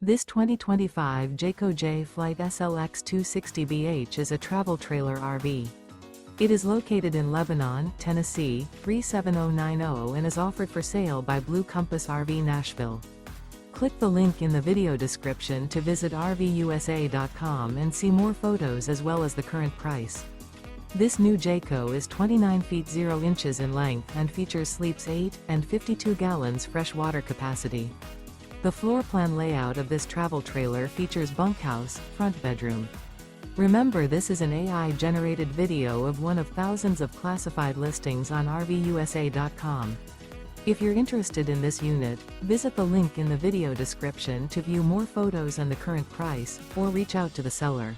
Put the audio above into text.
This 2025 Jayco Jay Flight SLX 260BH is a travel trailer RV. It is located in Lebanon, Tennessee, 37090 and is offered for sale by Blue Compass RV Nashville. Click the link in the video description to visit RVUSA.com and see more photos as well as the current price. This new Jayco is 29 feet 0 inches in length and features sleeps 8 and 52 gallons fresh water capacity. The floor plan layout of this travel trailer features bunkhouse, front bedroom. Remember, this is an AI-generated video of one of thousands of classified listings on RVUSA.com. If you're interested in this unit, visit the link in the video description to view more photos and the current price, or reach out to the seller.